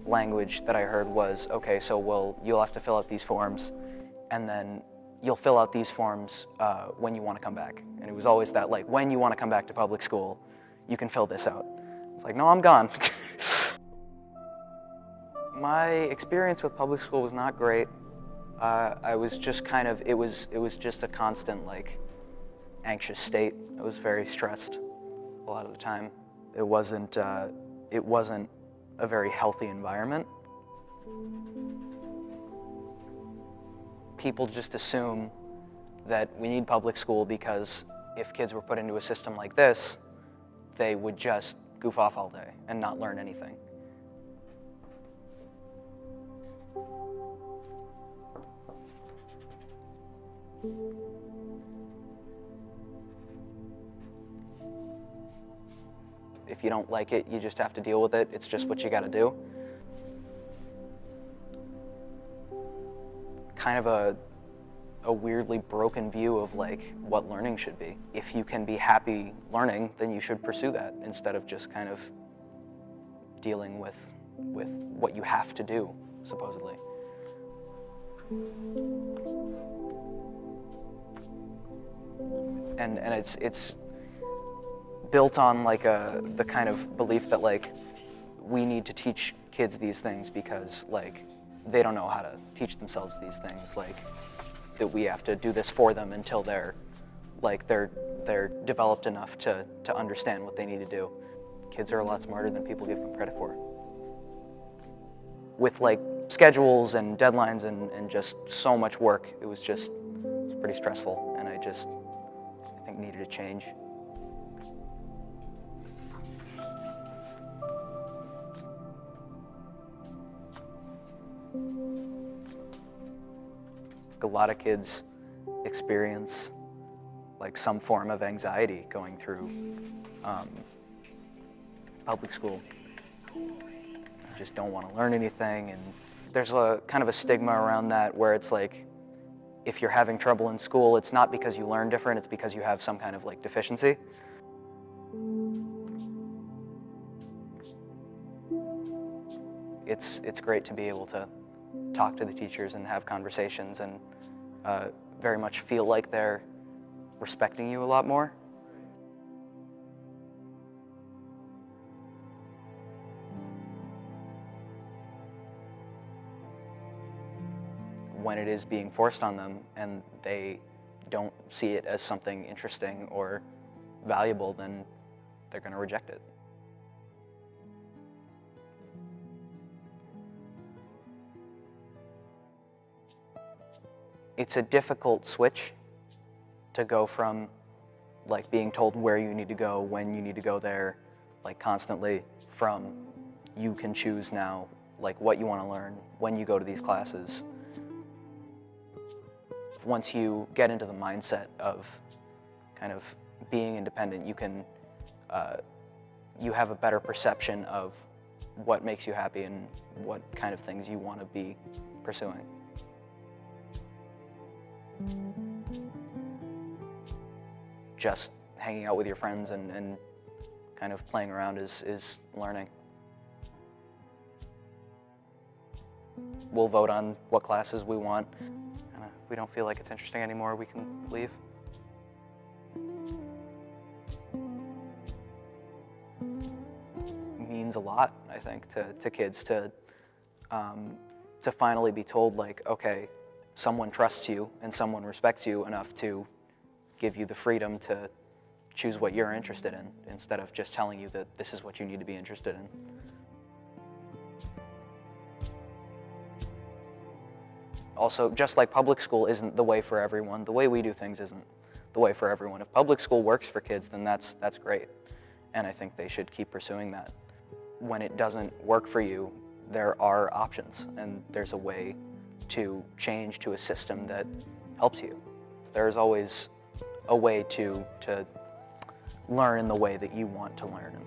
Language that I heard was, okay, so you'll have to fill out these forms, and then you'll fill out these forms when you want to come back. And it was always that, like, when you want to come back to public school, you can fill this out. It's like, no, I'm gone. My experience with public school was not great. I was just kind of, it was just a constant, like, anxious state. I was very stressed a lot of the time. It wasn't a very healthy environment. People just assume that we need public school because if kids were put into a system like this, they would just goof off all day and not learn anything. If you don't like it, you just have to deal with it. It's just what you gotta do. Kind of a weirdly broken view of like what learning should be. If you can be happy learning, then you should pursue that instead of just kind of dealing with what you have to do, supposedly. And it's built on like the kind of belief that like we need to teach kids these things because like they don't know how to teach themselves these things, like that we have to do this for them until they're developed enough to understand what they need to do. Kids are a lot smarter than people give them credit for. With like schedules and deadlines and just so much work, it was pretty stressful, and I think needed a change. A lot of kids experience like some form of anxiety going through public school. They just don't want to learn anything, and there's a kind of a stigma around that where it's like if you're having trouble in school, it's not because you learn different, it's because you have some kind of like deficiency. It's great to be able to talk to the teachers and have conversations and very much feel like they're respecting you a lot more. When it is being forced on them and they don't see it as something interesting or valuable, then they're going to reject it. It's a difficult switch to go from like being told where you need to go, when you need to go there, like constantly, from you can choose now like what you want to learn, when you go to these classes. Once you get into the mindset of kind of being independent, you can, you have a better perception of what makes you happy and what kind of things you want to be pursuing. Just hanging out with your friends and kind of playing around is learning. We'll vote on what classes we want. And if we don't feel like it's interesting anymore, we can leave. It means a lot, I think, to kids to finally be told, like, okay, someone trusts you and someone respects you enough to give you the freedom to choose what you're interested in instead of just telling you that this is what you need to be interested in. Also, just like public school isn't the way for everyone, the way we do things isn't the way for everyone. If public school works for kids, then that's great. And I think they should keep pursuing that. When it doesn't work for you, there are options, and there's a way to change to a system that helps you. There's always a way to learn in the way that you want to learn.